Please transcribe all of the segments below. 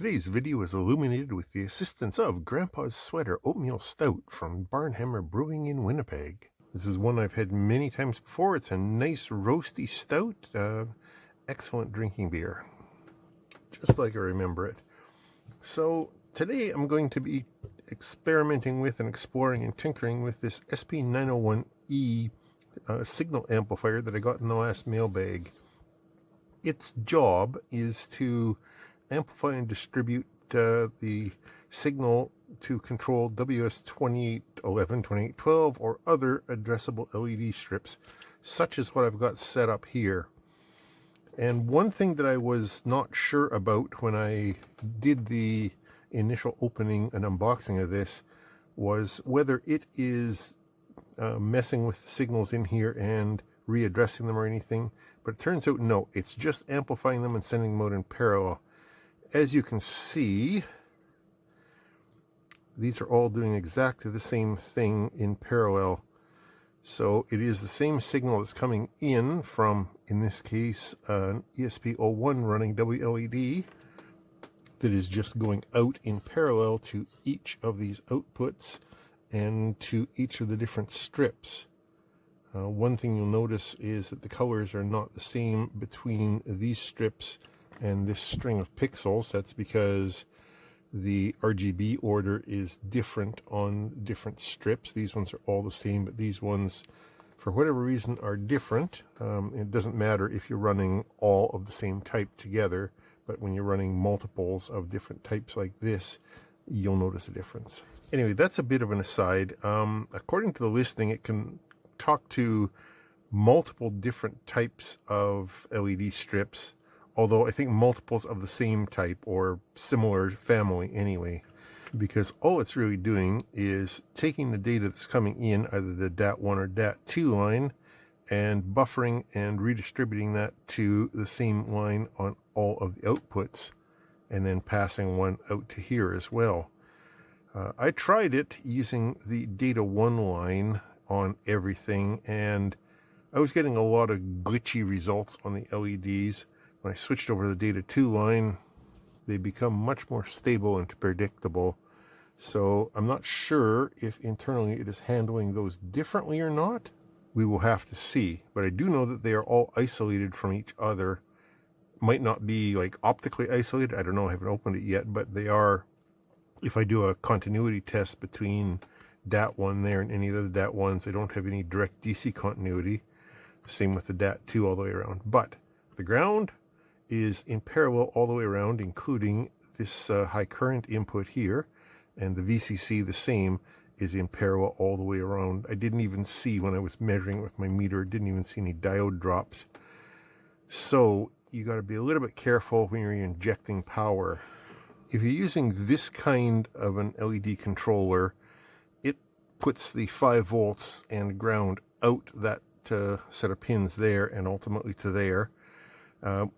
Today's video is illuminated with the assistance of Grandpa's Sweater Oatmeal Stout from Barnhammer Brewing in Winnipeg. This is one I've had many times before. It's a nice roasty stout, excellent drinking beer, just like I remember it. So today I'm going to be experimenting with and exploring and tinkering with this SP901E signal amplifier that I got in the last mailbag. Its job is to amplify and distribute the signal to control WS2811, 2812, or other addressable LED strips, such as what I've got set up here. And one thing that I was not sure about when I did the initial opening and unboxing of this was whether it is messing with the signals in here and readdressing them or anything. But it turns out no, it's just amplifying them and sending them out in parallel. As you can see, these are all doing exactly the same thing in parallel. So it is the same signal that's coming in from, in this case, an ESP01 running WLED that is just going out in parallel to each of these outputs and to each of the different strips. One thing you'll notice is that the colors are not the same between these strips and this string of pixels. That's because the RGB order is different on different strips. These ones are all the same, but these ones, for whatever reason, are different. It doesn't matter if you're running all of the same type together, but when you're running multiples of different types like this, you'll notice a difference. Anyway, that's a bit of an aside. According to the listing, it can talk to multiple different types of LED strips, although I think multiples of the same type or similar family anyway, because all it's really doing is taking the data that's coming in, either the DAT1 or DAT2 line, and buffering and redistributing that to the same line on all of the outputs, and then passing one out to here as well. I tried it using the data 1 line on everything, and I was getting a lot of glitchy results on the LEDs. When I switched over to the data 2 line, they become much more stable and predictable. So I'm not sure if internally it is handling those differently or not. We will have to see. But I do know that they are all isolated from each other. Might not be like optically isolated. I don't know. I haven't opened it yet. But they are, if I do a continuity test between DAT1 there and any of the DAT1s, I don't have any direct DC continuity. Same with the DAT2 all the way around. But the ground is in parallel all the way around, including this high current input here, and the VCC, the same, is in parallel all the way around. I didn't even see, when I was measuring with my meter, didn't even see any diode drops. So you got to be a little bit careful when you're injecting power. If you're using this kind of an LED controller, it puts the 5 volts and ground out that set of pins there and ultimately to there.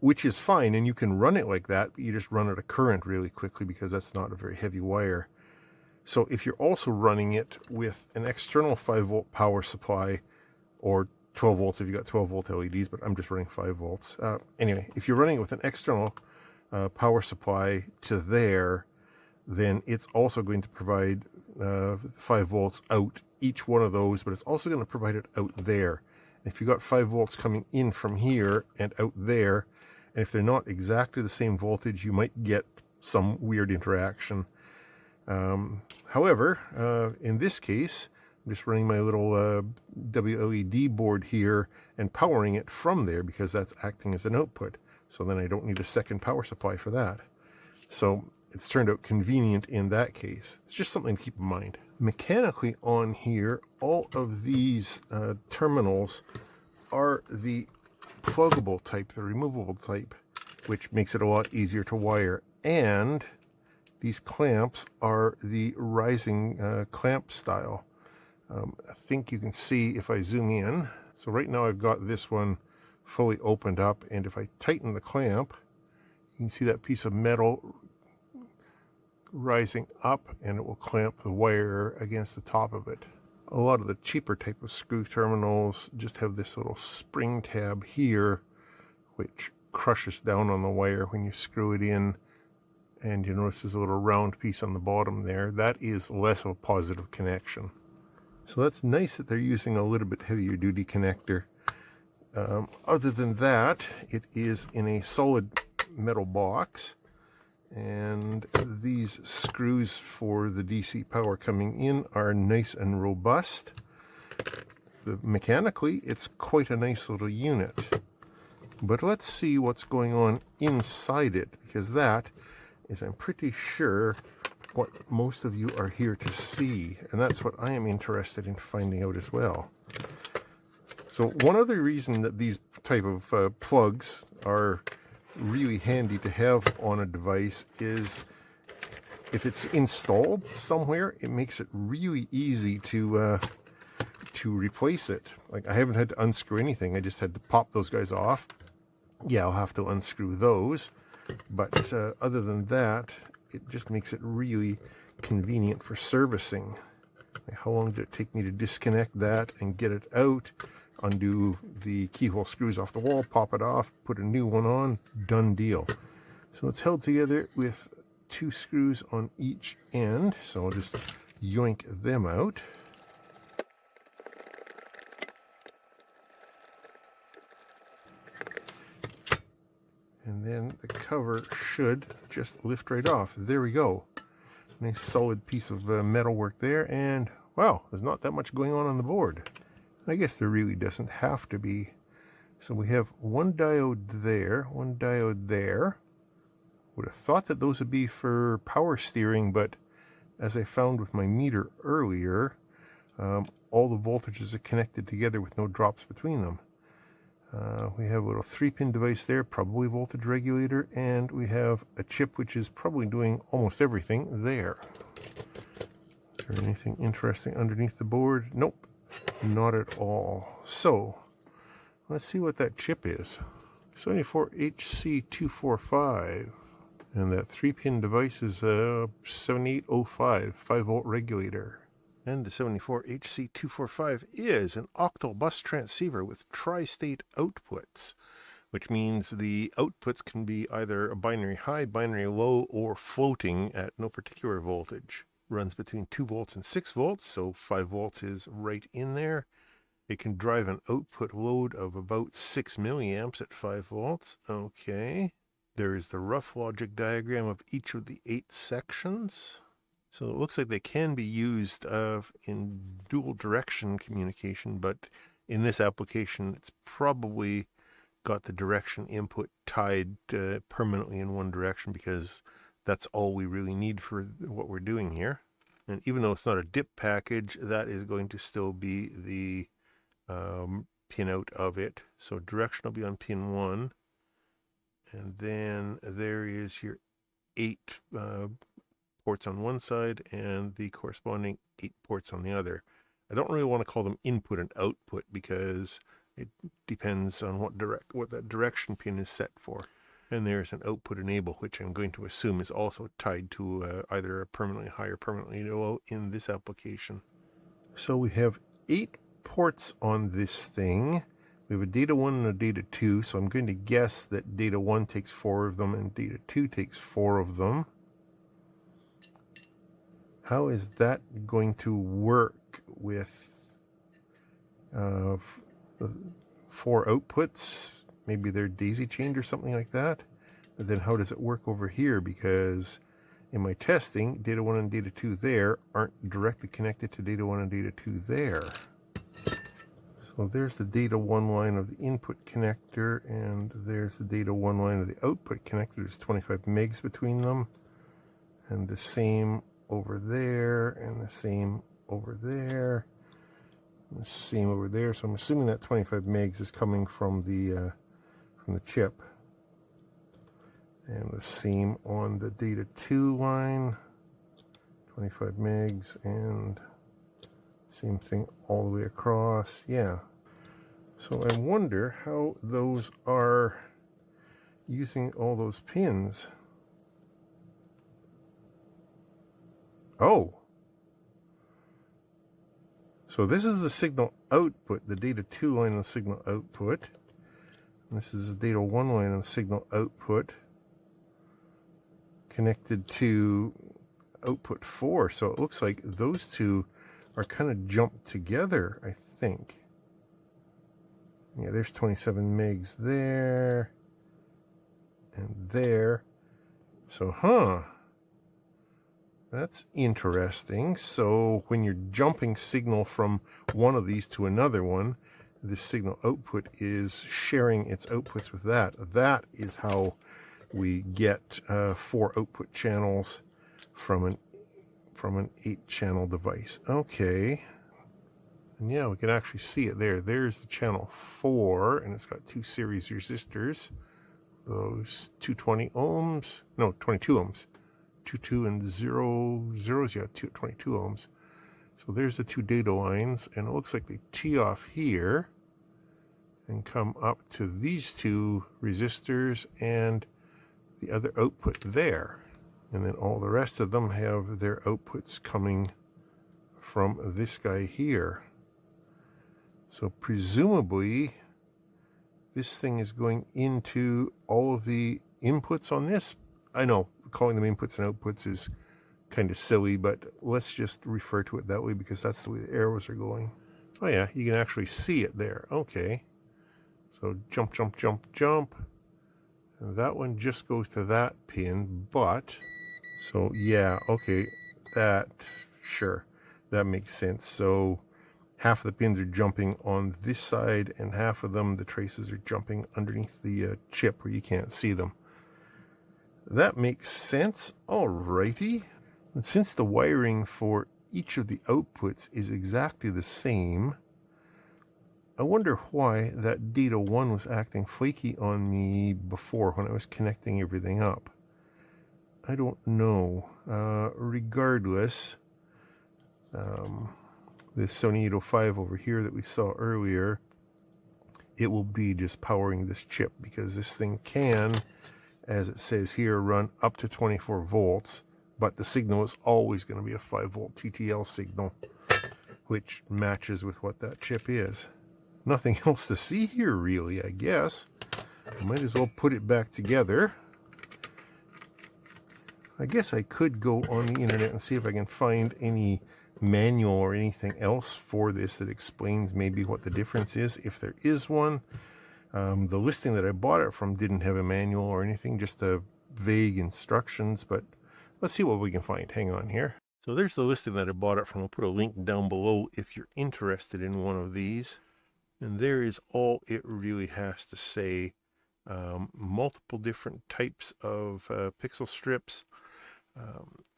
Which is fine, and you can run it like that, but you just run out of current really quickly because that's not a very heavy wire. So if you're also running it with an external 5 volt power supply, or 12 volts if you got 12 volt LEDs, but I'm just running 5 volts. Anyway, if you're running it with an external power supply to there, then it's also going to provide 5 volts out each one of those, but it's also going to provide it out there. If you've got 5 volts coming in from here and out there, and if they're not exactly the same voltage, you might get some weird interaction. However, in this case, I'm just running my little WLED board here and powering it from there because that's acting as an output. So then I don't need a second power supply for that. So it's turned out convenient in that case. It's just something to keep in mind. Mechanically on here, all of these terminals are the pluggable type, the removable type, which makes it a lot easier to wire. And these clamps are the rising clamp style. I think you can see if I zoom in. So right now I've got this one fully opened up, and if I tighten the clamp, you can see that piece of metal rising up, and it will clamp the wire against the top of it. A lot of the cheaper type of screw terminals just have this little spring tab here, which crushes down on the wire when you screw it in And you notice there's a little round piece on the bottom there. That is less of a positive connection. So that's nice that they're using a little bit heavier duty connector. Other than that, it is in a solid metal box. And these screws for the DC power coming in are nice and robust. Mechanically, it's quite a nice little unit. But let's see what's going on inside it, because that is, I'm pretty sure, what most of you are here to see. And that's what I am interested in finding out as well. So one other reason that these type of plugs are really handy to have on a device is if it's installed somewhere, it makes it really easy to replace it. Like, I haven't had to unscrew anything. I just had to pop those guys off. Yeah, I'll have to unscrew those. But other than that, it just makes it really convenient for servicing. Like, how long did it take me to disconnect that and get it out, undo the keyhole screws off the wall, pop it off, put a new one on, done deal. So it's held together with 2 screws on each end. So I'll just yoink them out. And then the cover should just lift right off. There we go. Nice solid piece of metal work there. And wow, there's not that much going on the board. I guess there really doesn't have to be. So we have one diode there, one diode there. Would have thought that those would be for power steering, but as I found with my meter earlier, all the voltages are connected together with no drops between them. We have a little 3-pin device there, probably voltage regulator, and we have a chip which is probably doing almost everything there. Is there anything interesting underneath the board? Nope, not at all. So let's see what that chip is. 74HC245, and that 3-pin device is a 7805 5-volt regulator. And the 74HC245 is an octal bus transceiver with tri-state outputs, which means the outputs can be either a binary high, binary low, or floating at no particular voltage. Runs between 2 volts and 6 volts, so 5 volts is right in there. It can drive an output load of about 6 milliamps at 5 volts. Okay. There is the rough logic diagram of each of the 8 sections. So it looks like they can be used in dual direction communication, but in this application, it's probably got the direction input tied permanently in one direction, because that's all we really need for what we're doing here. And even though it's not a dip package, that is going to still be the pin out of it. So direction will be on pin 1. And then there is your 8 ports on one side and the corresponding 8 ports on the other. I don't really want to call them input and output, because it depends on what that direction pin is set for. And there's an output enable, which I'm going to assume is also tied to either a permanently high or permanently low in this application. So we have 8 ports on this thing. We have a data 1 and a data 2, so I'm going to guess that data 1 takes 4 of them and data 2 takes 4 of them. How is that going to work with the 4 outputs? Maybe they're daisy chained or something like that. But then how does it work over here? Because in my testing, data 1 and data 2 there aren't directly connected to data 1 and data 2 there. So there's the data 1 line of the input connector, and there's the data 1 line of the output connector. There's 25 megs between them, and the same over there, and the same over there, and the same over there. So I'm assuming that 25 megs is coming from the chip. And the same on the data 2 line, 25 megs, and same thing all the way across. Yeah. So I wonder how those are using all those pins. Oh. So this is the signal output, the data 2 line of the signal output. And this is the data 1 line of the signal output. connected to output 4. So it looks like those two are kind of jumped together, I think. Yeah, there's 27 megs there and there. So, that's interesting. So when you're jumping signal from one of these to another one, this signal output is sharing its outputs with that. That is how we get 4 output channels from an 8-channel device. Okay. And yeah, we can actually see it there. There's the channel 4, and it's got 2 series resistors. Those 220 ohms, no, 22 ohms. 22 and 0 zeros, yeah, 22 ohms. So there's the 2 data lines, and it looks like they tee off here and come up to these 2 resistors and the other output there. And then all the rest of them have their outputs coming from this guy here. So presumably this thing is going into all of the inputs on this. I know calling them inputs and outputs is kind of silly, but let's just refer to it that way because that's the way the arrows are going. Oh yeah, you can actually see it there. Okay. So jump, jump, jump, jump. And that one just goes to that pin, but so yeah, okay, sure, that makes sense. So half of the pins are jumping on this side, and half of them, the traces, are jumping underneath the chip where you can't see them. That makes sense. Alrighty. And since the wiring for each of the outputs is exactly the same, I wonder why that data 1 was acting flaky on me before when I was connecting everything up. I don't know. Regardless, this Sony 805 over here that we saw earlier, it will be just powering this chip because this thing can, as it says here, run up to 24 volts, but the signal is always going to be a 5-volt TTL signal, which matches with what that chip is. Nothing else to see here, really, I guess. I might as well put it back together. I guess I could go on the internet and see if I can find any manual or anything else for this that explains maybe what the difference is, if there is one. The listing that I bought it from didn't have a manual or anything, just a vague instructions, but let's see what we can find. Hang on here. So there's the listing that I bought it from. I'll put a link down below if you're interested in one of these. And there is all it really has to say. Multiple different types of pixel strips.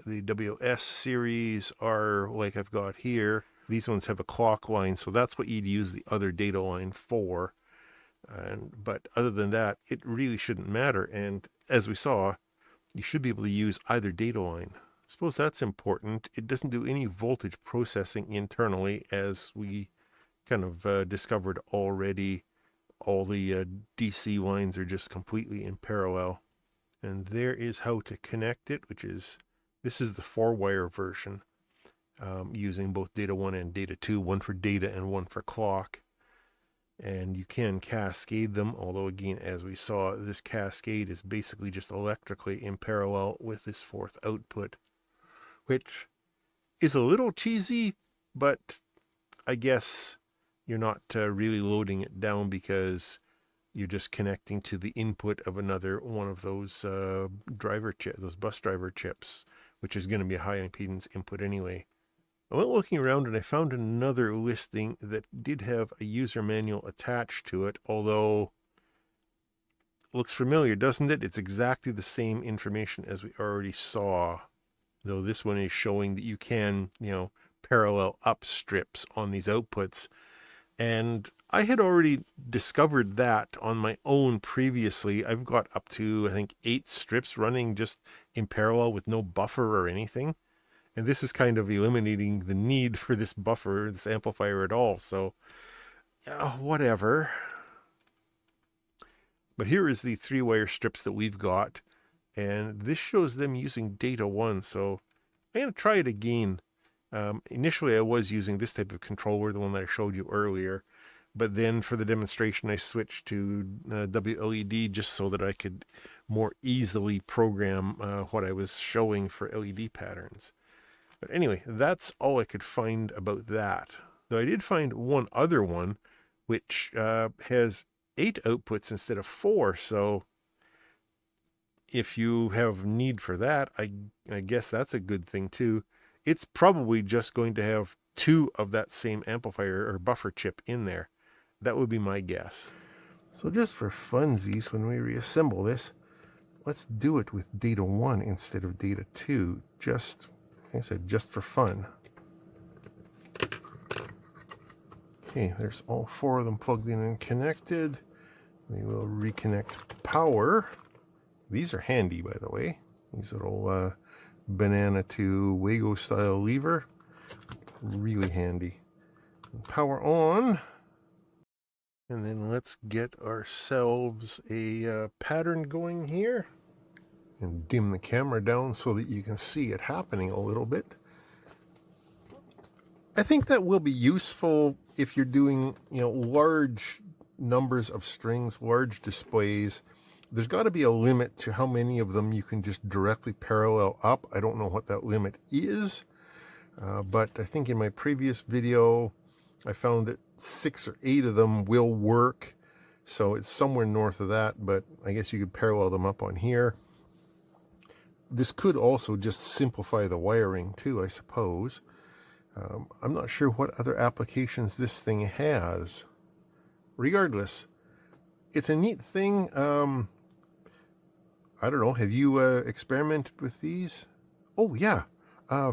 The WS series are like I've got here. These ones have a clock line, so that's what you'd use the other data line for. But other than that, it really shouldn't matter. And as we saw, you should be able to use either data line. I suppose that's important. It doesn't do any voltage processing internally, as we kind of discovered already. All the DC lines are just completely in parallel. And there is how to connect it, this is the 4-wire version, using both data 1 and data 2, one for data and one for clock. And you can cascade them, although again, as we saw, this cascade is basically just electrically in parallel with this 4th output, which is a little cheesy, but I guess you're not really loading it down because you're just connecting to the input of another one of those those bus driver chips, which is going to be a high impedance input anyway. I went looking around and I found another listing that did have a user manual attached to it, although it looks familiar, doesn't it? It's exactly the same information as we already saw, though this one is showing that you can, parallel up strips on these outputs. And I had already discovered that on my own previously. I've got up to, I think, 8 strips running just in parallel with no buffer or anything. And this is kind of eliminating the need for this buffer, this amplifier at all. So, whatever. But here is the 3-wire strips that we've got. And this shows them using data 1. So I'm going to try it again. Initially, I was using this type of controller, the one that I showed you earlier. But then for the demonstration, I switched to WLED just so that I could more easily program what I was showing for LED patterns. But anyway, that's all I could find about that. Though I did find one other one, which has 8 outputs instead of 4. So if you have need for that, I guess that's a good thing too. It's probably just going to have 2 of that same amplifier or buffer chip in there. That would be my guess. So just for funsies, when we reassemble this, let's do it with data 1 instead of data 2. Just, like I said, just for fun. Okay, there's all 4 of them plugged in and connected. We will reconnect power. These are handy, by the way. These little banana to Wago style lever. Really handy. And power on. And then let's get ourselves a pattern going here. And dim the camera down so that you can see it happening a little bit. I think that will be useful if you're doing, large numbers of strings, large displays. There's got to be a limit to how many of them you can just directly parallel up. I don't know what that limit is, but I think in my previous video, I found that 6 or 8 of them will work. So it's somewhere north of that, but I guess you could parallel them up on here. This could also just simplify the wiring too, I suppose. I'm not sure what other applications this thing has. Regardless, it's a neat thing. I don't know, have you experimented with these? Oh yeah,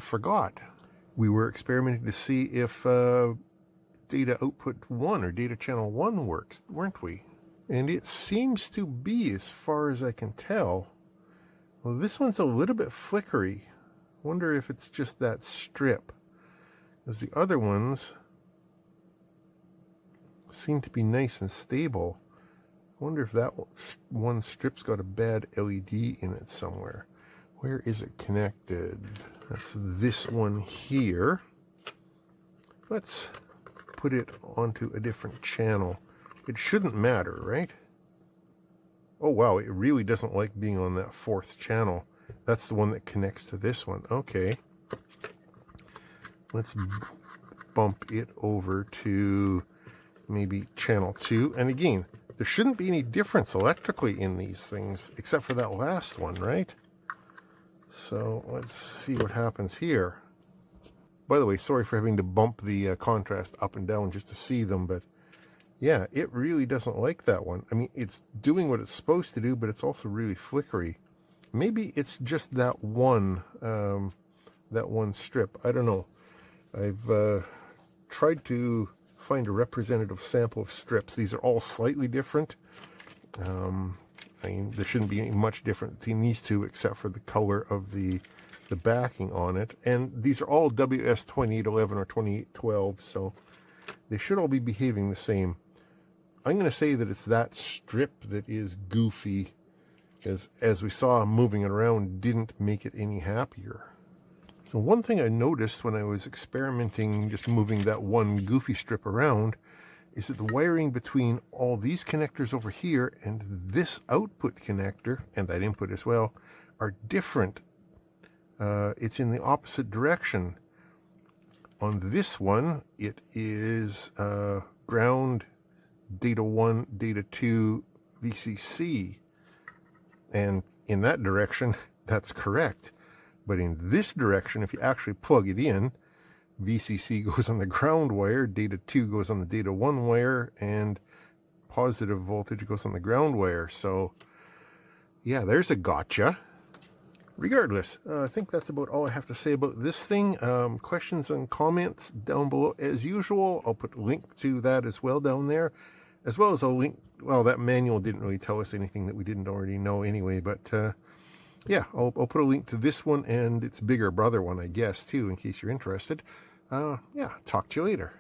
forgot. We were experimenting to see if data output 1 or data channel 1 works, weren't we? And it seems to be, as far as I can tell. Well, this one's a little bit flickery. Wonder if it's just that strip. As the other ones seem to be nice and stable. I wonder if that one strip's got a bad LED in it somewhere. Where is it connected? That's this one here. Let's put it onto a different channel. It shouldn't matter, right? Oh wow, it really doesn't like being on that 4th channel. That's the one that connects to this one. Okay. Let's bump it over to maybe channel 2. And again, there shouldn't be any difference electrically in these things, except for that last one, right? So let's see what happens here. By the way, sorry for having to bump the contrast up and down just to see them, but yeah, it really doesn't like that one. I mean, it's doing what it's supposed to do, but it's also really flickery. Maybe it's just that one strip. I don't know. I've tried to find a representative sample of strips. These are all slightly different. I mean, there shouldn't be much different between these two except for the color of the backing on it. And these are all WS2811 or 2812, so they should all be behaving the same. I'm going to say that it's that strip that is goofy, as we saw moving it around didn't make it any happier. So one thing I noticed when I was experimenting just moving that one goofy strip around is that the wiring between all these connectors over here and this output connector, and that input as well, are different. It's in the opposite direction. On this one, it is ground, data 1, data 2, VCC. And in that direction, that's correct. But in this direction, if you actually plug it in, VCC goes on the ground wire, data 2 goes on the data 1 wire, and positive voltage goes on the ground wire. So, yeah, there's a gotcha. Regardless, I think that's about all I have to say about this thing. Questions and comments down below as usual. I'll put a link to that as well down there, as well as a link. Well, that manual didn't really tell us anything that we didn't already know anyway, but yeah, I'll put a link to this one and its bigger brother one, I guess, too, in case you're interested. Yeah, talk to you later.